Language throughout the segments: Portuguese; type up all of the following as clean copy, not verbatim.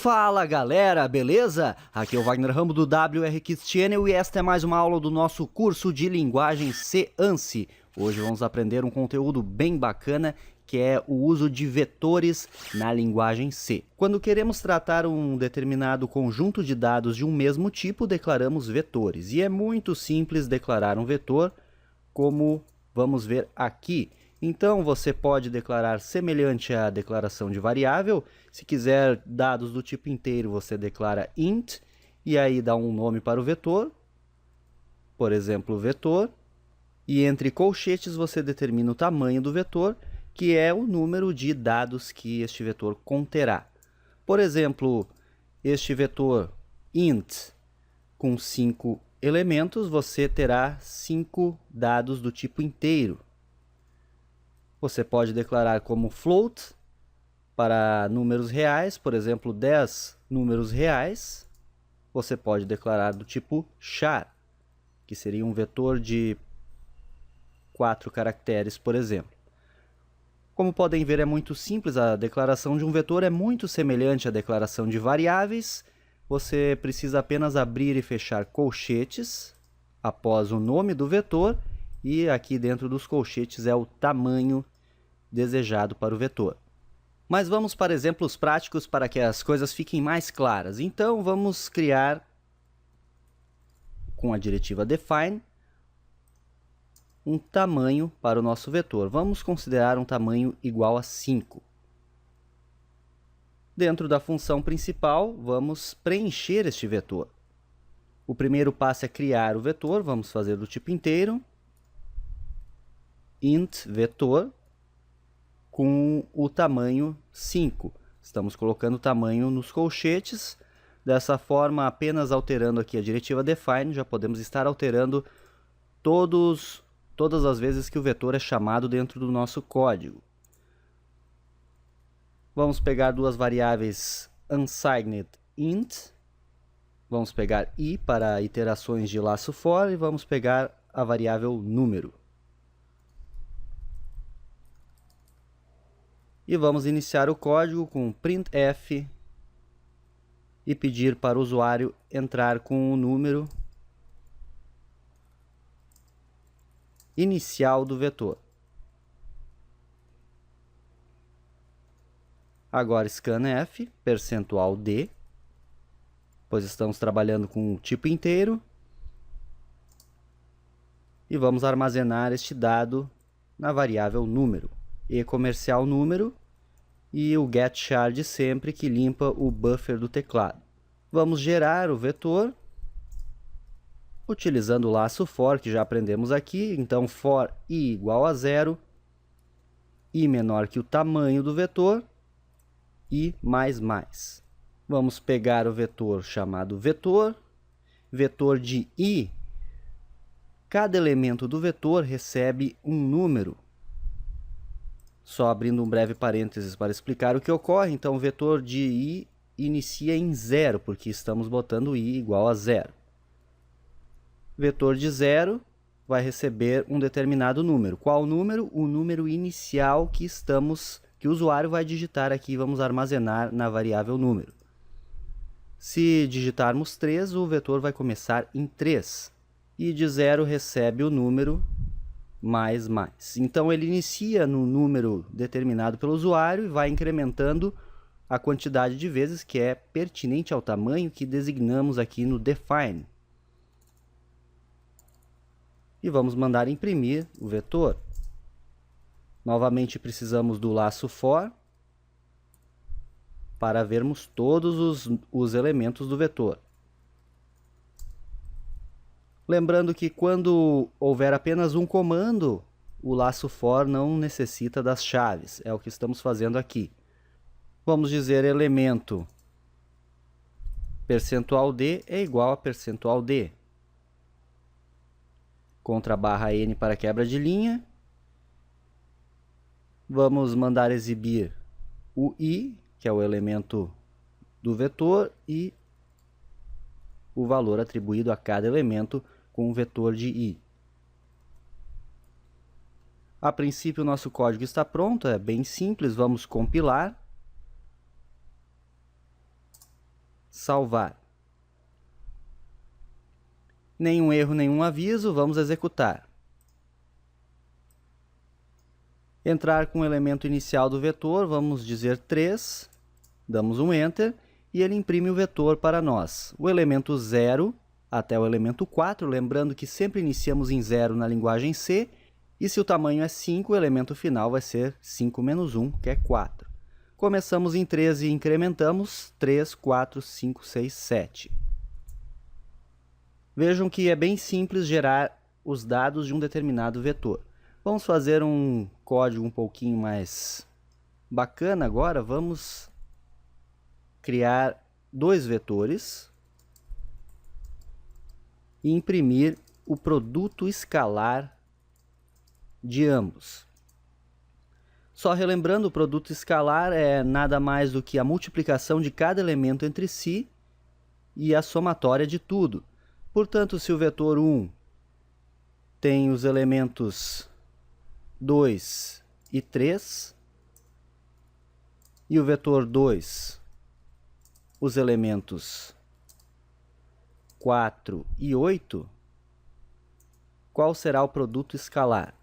Fala galera, beleza? Aqui é o Wagner Rambo do WRX Channel e esta é mais uma aula do nosso curso de linguagem C-ANSI. Hoje vamos aprender um conteúdo bem bacana que é o uso de vetores na linguagem C. Quando queremos tratar um determinado conjunto de dados de um mesmo tipo, declaramos vetores. E é muito simples declarar um vetor, como vamos ver aqui. Então você pode declarar semelhante à declaração de variável. Se quiser dados do tipo inteiro, você declara int e aí dá um nome para o vetor, por exemplo, vetor, e entre colchetes você determina o tamanho do vetor, que é o número de dados que este vetor conterá. Por exemplo, este vetor int com 5 elementos, você terá 5 dados do tipo inteiro. Você pode declarar como float para números reais, por exemplo, 10 números reais. Você pode declarar do tipo char, que seria um vetor de 4 caracteres, por exemplo. Como podem ver, é muito simples. A declaração de um vetor é muito semelhante à declaração de variáveis. Você precisa apenas abrir e fechar colchetes após o nome do vetor, e aqui dentro dos colchetes é o tamanho desejado para o vetor. Mas vamos para exemplos práticos para que as coisas fiquem mais claras. Então vamos criar, com a diretiva define, um tamanho para o nosso vetor. Vamos considerar um tamanho igual a 5. Dentro da função principal, vamos preencher este vetor. O primeiro passo é criar o vetor. Vamos fazer do tipo inteiro, int vetor, com o tamanho 5. Estamos colocando o tamanho nos colchetes. Dessa forma, apenas alterando aqui a diretiva define, já podemos estar alterando todas as vezes que o vetor é chamado dentro do nosso código. Vamos pegar duas variáveis unsigned int. Vamos pegar i para iterações de laço for e vamos pegar a variável número. E vamos iniciar o código com printf e pedir para o usuário entrar com o número inicial do vetor. Agora scanf, %d, pois estamos trabalhando com o tipo inteiro. E vamos armazenar este dado na variável número. E comercial número e o getChar de sempre, que limpa o buffer do teclado. Vamos gerar o vetor utilizando o laço for, que já aprendemos aqui. Então for i igual a 0, i menor que o tamanho do vetor, i mais. Vamos pegar o vetor chamado vetor, vetor de i. Cada elemento do vetor recebe um número. Só abrindo um breve parênteses para explicar o que ocorre. Então, o vetor de i inicia em 0, porque estamos botando i igual a 0. Vetor de 0 vai receber um determinado número. Qual número? O número inicial que o usuário vai digitar aqui. Vamos armazenar na variável número. Se digitarmos 3, o vetor vai começar em 3. E de 0 recebe o número mais. Então ele inicia no número determinado pelo usuário e vai incrementando a quantidade de vezes que é pertinente ao tamanho que designamos aqui no define. E vamos mandar imprimir o vetor. Novamente precisamos do laço for para vermos todos os elementos do vetor. Lembrando que quando houver apenas um comando, o laço for não necessita das chaves. É o que estamos fazendo aqui. Vamos dizer elemento %d é igual a %d. Contra barra n para quebra de linha. Vamos mandar exibir o i, que é o elemento do vetor, e o valor atribuído a cada elemento com o vetor de i. A princípio, o nosso código está pronto, é bem simples. Vamos compilar. salvar. Nenhum erro, nenhum aviso, vamos executar. Entrar com o elemento inicial do vetor, vamos dizer 3, damos um Enter, e ele imprime o vetor para nós. O elemento 0 até o elemento 4, lembrando que sempre iniciamos em 0 na linguagem C, e se o tamanho é 5, o elemento final vai ser 5 menos 1, que é 4. Começamos em 3 e incrementamos 3, 4, 5, 6, 7. Vejam que é bem simples gerar os dados de um determinado vetor. Vamos fazer um código um pouquinho mais bacana agora. Vamos criar dois vetores e imprimir o produto escalar de ambos. Só relembrando, o produto escalar é nada mais do que a multiplicação de cada elemento entre si e a somatória de tudo. Portanto, se o vetor 1 tem os elementos 2 e 3, e o vetor 2 os elementos 4 e 8, qual será o produto escalar?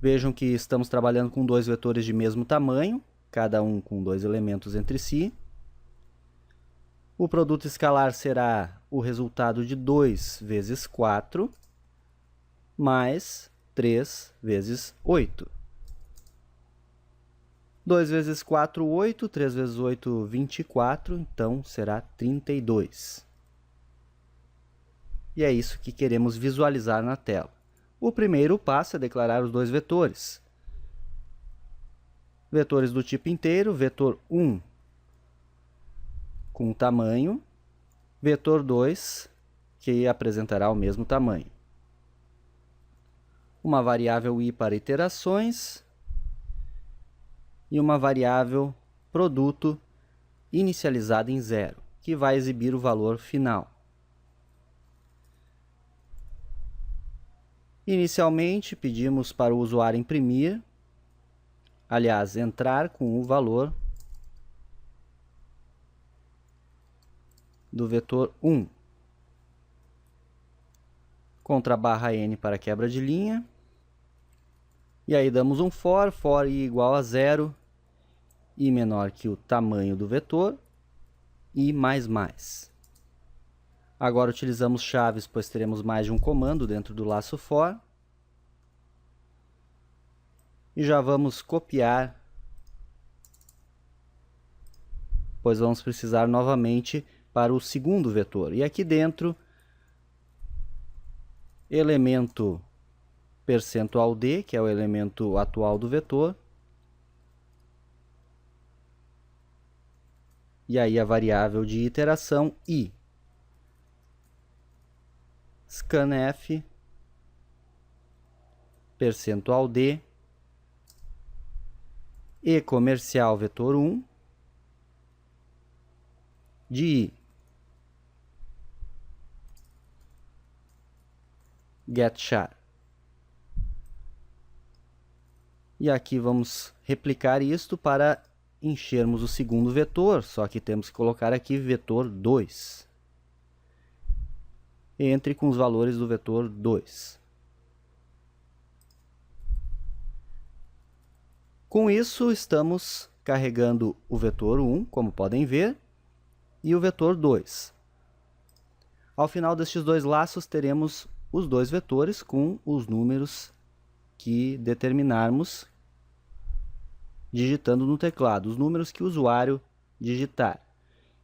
Vejam que estamos trabalhando com dois vetores de mesmo tamanho, cada um com dois elementos entre si. O produto escalar será o resultado de 2 vezes 4, mais 3 vezes 8. 2 vezes 4, 8. 3 vezes 8, 24. Então, será 32. E é isso que queremos visualizar na tela. O primeiro passo é declarar os dois vetores. Vetores do tipo inteiro, vetor 1 com tamanho, vetor 2 que apresentará o mesmo tamanho. Uma variável i para iterações e uma variável produto inicializada em 0, que vai exibir o valor final. Inicialmente, pedimos para o usuário imprimir, aliás, entrar com o valor do vetor 1. Contra barra n para quebra de linha. E aí damos um for i igual a 0, i menor que o tamanho do vetor, i mais mais. Agora utilizamos chaves, pois teremos mais de um comando dentro do laço for. E já vamos copiar, pois vamos precisar novamente para o segundo vetor. E aqui dentro, elemento %d, que é o elemento atual do vetor. E aí a variável de iteração i. Scanf %d e comercial vetor 1 de i. GetChar. E aqui vamos replicar isto para enchermos o segundo vetor, só que temos que colocar aqui vetor 2. Entre com os valores do vetor 2. Com isso, estamos carregando o vetor 1, como podem ver, e o vetor 2. Ao final destes dois laços, teremos os dois vetores com os números que determinarmos digitando no teclado, os números que o usuário digitar.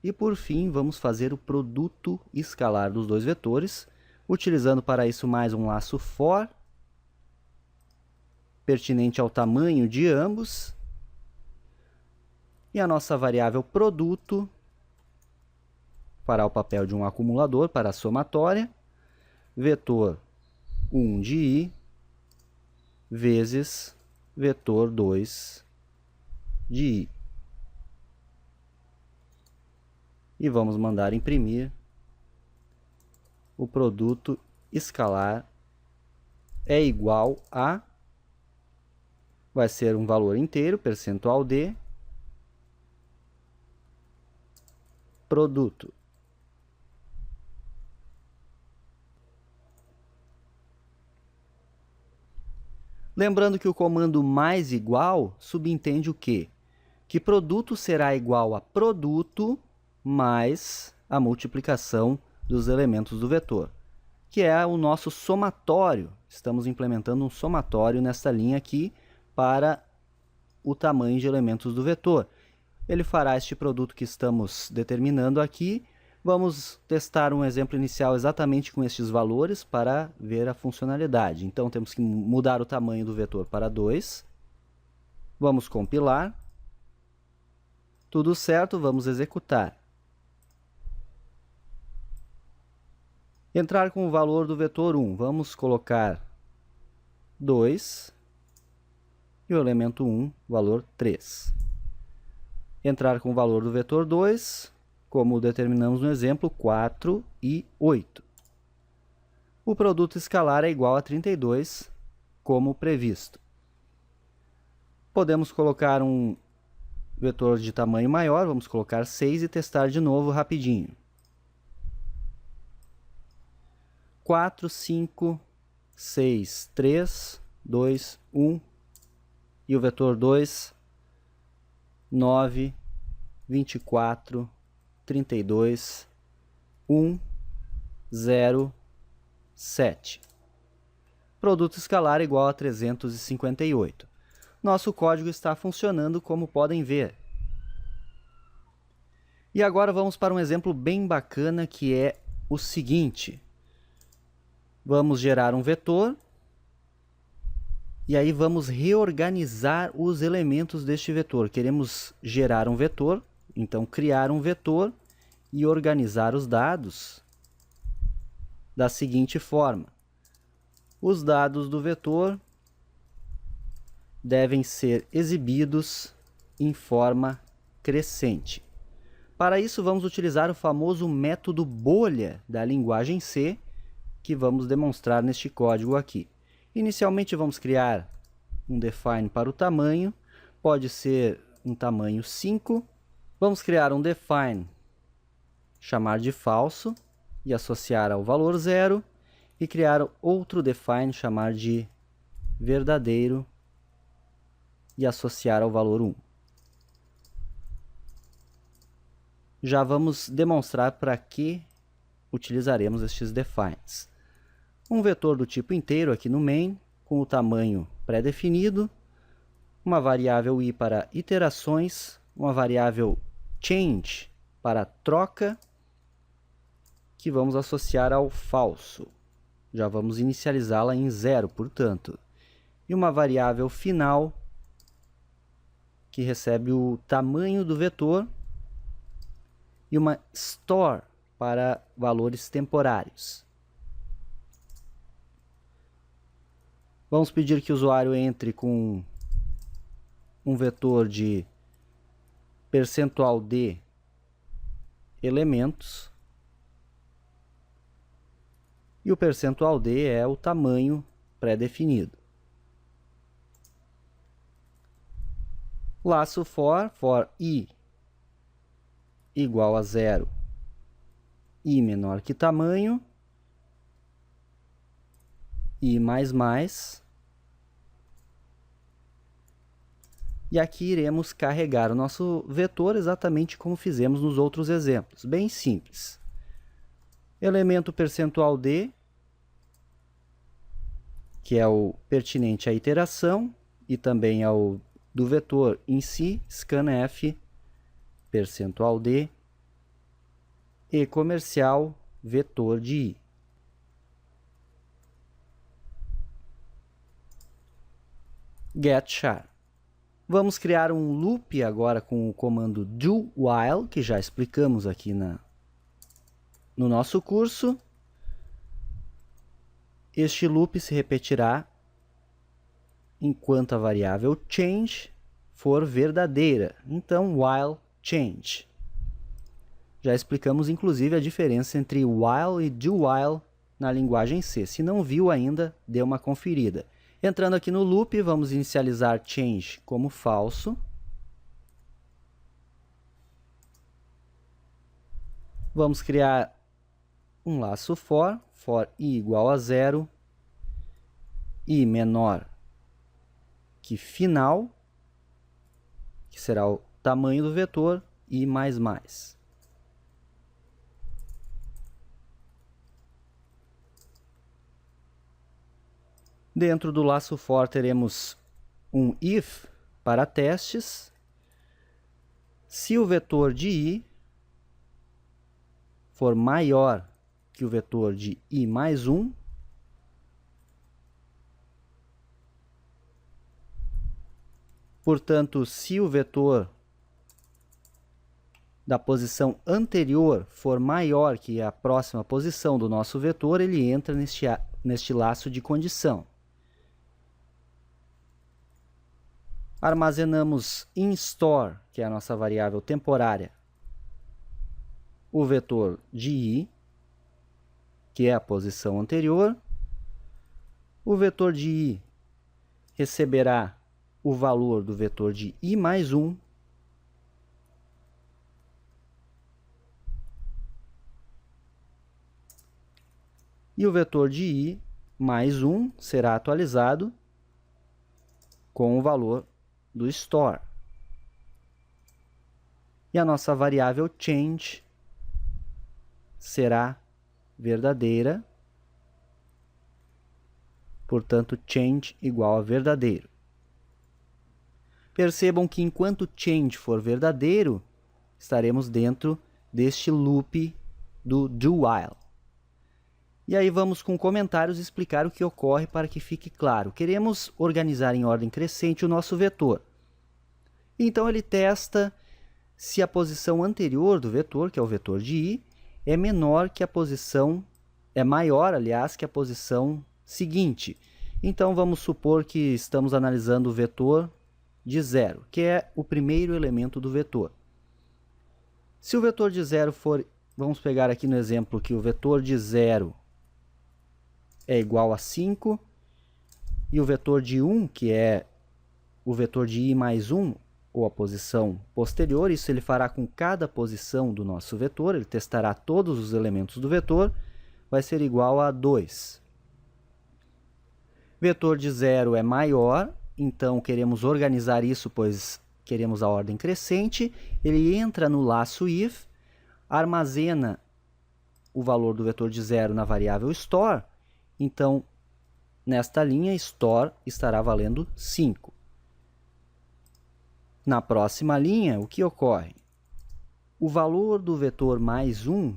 E por fim, vamos fazer o produto escalar dos dois vetores, utilizando para isso mais um laço for, pertinente ao tamanho de ambos, e a nossa variável produto fará o papel de um acumulador para a somatória, vetor 1 de i vezes vetor 2 de i. E vamos mandar imprimir o produto escalar é igual a, vai ser um valor inteiro, %d, produto. Lembrando que o comando mais igual subentende o quê? Que produto será igual a produto mais a multiplicação dos elementos do vetor, que é o nosso somatório. Estamos implementando um somatório nesta linha aqui para o tamanho de elementos do vetor. Ele fará este produto que estamos determinando aqui. Vamos testar um exemplo inicial exatamente com estes valores para ver a funcionalidade. Então, temos que mudar o tamanho do vetor para 2. Vamos compilar. Tudo certo, vamos executar. Entrar com o valor do vetor 1. Vamos colocar 2 e o elemento 1, valor 3. Entrar com o valor do vetor 2, como determinamos no exemplo, 4 e 8. O produto escalar é igual a 32, como previsto. Podemos colocar um vetor de tamanho maior, vamos colocar 6 e testar de novo rapidinho. 4, 5, 6, 3, 2, 1. E o vetor 2, 9, 24, 32, 1, 0, 7. Produto escalar igual a 358. Nosso código está funcionando, como podem ver. E agora vamos para um exemplo bem bacana, que é o seguinte. Vamos gerar um vetor. E aí vamos reorganizar os elementos deste vetor. Queremos gerar um vetor, então criar um vetor e organizar os dados da seguinte forma. Os dados do vetor devem ser exibidos em forma crescente. Para isso, vamos utilizar o famoso método bolha da linguagem C, que vamos demonstrar neste código aqui. Inicialmente, vamos criar um define para o tamanho, pode ser um tamanho 5. Vamos criar um define, chamar de falso e associar ao valor 0, e criar outro define, chamar de verdadeiro e associar ao valor 1. Já vamos demonstrar para que utilizaremos estes defines. Um vetor do tipo inteiro aqui no main, com o tamanho pré-definido, uma variável i para iterações, uma variável change para troca, que vamos associar ao falso. Já vamos inicializá-la em 0, portanto. E uma variável final, que recebe o tamanho do vetor, e uma store para valores temporários. Vamos pedir que o usuário entre com um vetor de percentual de elementos. E o percentual d é o tamanho pré-definido. Laço for i igual a 0, i menor que tamanho, i mais. E aqui iremos carregar o nosso vetor exatamente como fizemos nos outros exemplos. Bem simples. Elemento percentual d, que é o pertinente à iteração, e também ao do vetor em si, scanf, percentual d, e comercial, vetor de i. GetChar. Vamos criar um loop agora com o comando do_while, que já explicamos aqui no nosso curso. Este loop se repetirá enquanto a variável change for verdadeira. Então, while change. Já explicamos, inclusive, a diferença entre while e do_while na linguagem C. Se não viu ainda, dê uma conferida. Entrando aqui no loop, vamos inicializar change como falso. Vamos criar um laço for i igual a 0, i menor que final, que será o tamanho do vetor, i mais mais. Dentro do laço for teremos um if para testes. Se o vetor de i for maior que o vetor de i mais 1, portanto, se o vetor da posição anterior for maior que a próxima posição do nosso vetor, ele entra neste laço de condição. Armazenamos em store, que é a nossa variável temporária, o vetor de i, que é a posição anterior. O vetor de i receberá o valor do vetor de i mais 1. E o vetor de i mais 1 será atualizado com o valor do store. E a nossa variável change será verdadeira, portanto, change igual a verdadeiro. Percebam que enquanto change for verdadeiro, estaremos dentro deste loop do do while. E aí vamos com comentários explicar o que ocorre para que fique claro. Queremos organizar em ordem crescente o nosso vetor. Então ele testa se a posição anterior do vetor, que é o vetor de i, é menor que a posição, é maior, aliás, que a posição seguinte. Então vamos supor que estamos analisando o vetor de 0, que é o primeiro elemento do vetor. Se o vetor de 0 for, vamos pegar aqui no exemplo que o vetor de 0 é igual a 5, e o vetor de 1, que é o vetor de i mais 1, ou a posição posterior, isso ele fará com cada posição do nosso vetor, ele testará todos os elementos do vetor, vai ser igual a 2. Vetor de 0 é maior, então queremos organizar isso, pois queremos a ordem crescente. Ele entra no laço if, armazena o valor do vetor de 0 na variável store, então nesta linha store estará valendo 5. Na próxima linha, o que ocorre? O valor do vetor mais 1,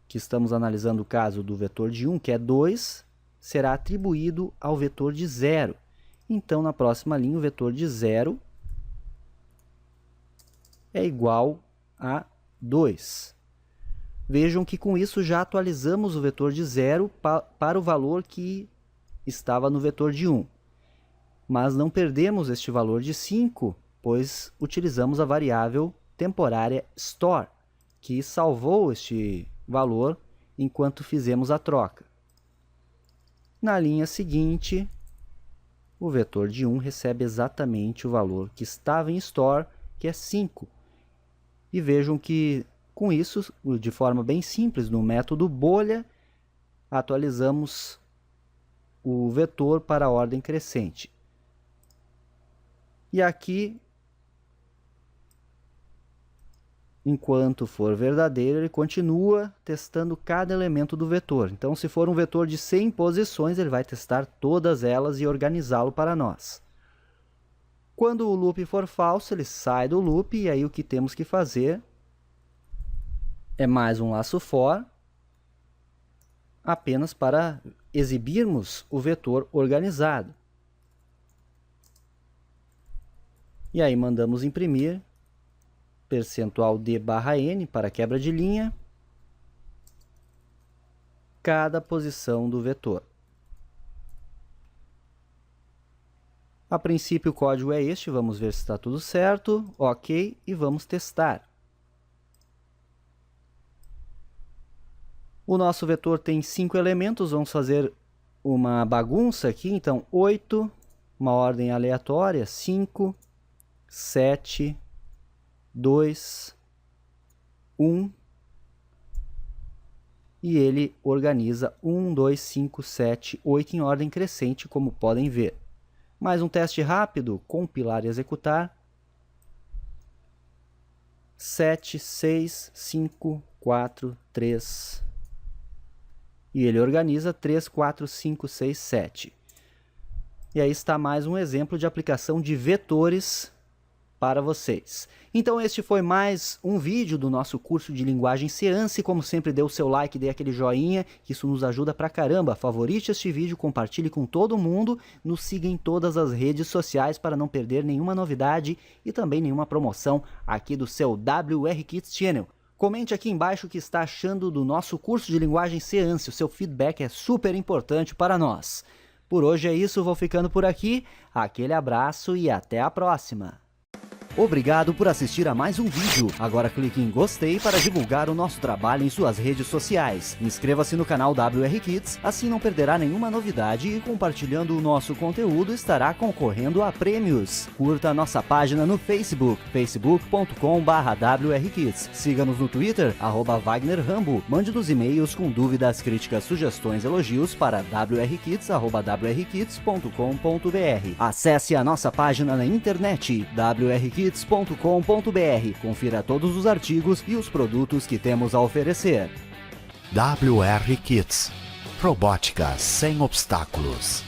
que estamos analisando o caso do vetor de 1, que é 2, será atribuído ao vetor de 0. Então, na próxima linha, o vetor de 0 é igual a 2. Vejam que com isso já atualizamos o vetor de 0 para o valor que estava no vetor de 1. Mas não perdemos este valor de 5, pois utilizamos a variável temporária store, que salvou este valor enquanto fizemos a troca. Na linha seguinte, o vetor de 1 recebe exatamente o valor que estava em store, que é 5. E vejam que, com isso, de forma bem simples, no método bolha, atualizamos o vetor para a ordem crescente. E aqui, enquanto for verdadeiro, ele continua testando cada elemento do vetor. Então, se for um vetor de 100 posições, ele vai testar todas elas e organizá-lo para nós. Quando o loop for falso, ele sai do loop, e aí o que temos que fazer é mais um laço for, apenas para exibirmos o vetor organizado. E aí mandamos imprimir percentual d barra n para quebra de linha, cada posição do vetor. A princípio o código é este, vamos ver se está tudo certo, ok, e vamos testar. O nosso vetor tem 5 elementos, vamos fazer uma bagunça aqui, então 8, uma ordem aleatória, 5, 7, 2, 1, e ele organiza 1, 2, 5, 7, 8 em ordem crescente, como podem ver. Mais um teste rápido, compilar e executar. 7, 6, 5, 4, 3. E ele organiza 3, 4, 5, 6, 7. E aí está mais um exemplo de aplicação de vetores para vocês. Então este foi mais um vídeo do nosso curso de linguagem C/ANSI. Como sempre, dê o seu like, dê aquele joinha, que isso nos ajuda pra caramba. Favorite este vídeo, compartilhe com todo mundo, nos siga em todas as redes sociais para não perder nenhuma novidade e também nenhuma promoção aqui do seu WR Kids Channel. Comente aqui embaixo o que está achando do nosso curso de linguagem C/ANSI. O seu feedback é super importante para nós. Por hoje é isso, vou ficando por aqui. Aquele abraço e até a próxima! Obrigado por assistir a mais um vídeo. Agora clique em gostei para divulgar o nosso trabalho em suas redes sociais. Inscreva-se no canal WR Kids, assim não perderá nenhuma novidade e compartilhando o nosso conteúdo estará concorrendo a prêmios. Curta a nossa página no Facebook, facebook.com/WRKids. Siga-nos no Twitter, @WagnerRambo. Mande-nos e-mails com dúvidas, críticas, sugestões, elogios para wrkids@wrkids.com.br. Acesse a nossa página na internet, wrkids.com.br. Confira todos os artigos e os produtos que temos a oferecer. WR Kids. Robótica sem obstáculos.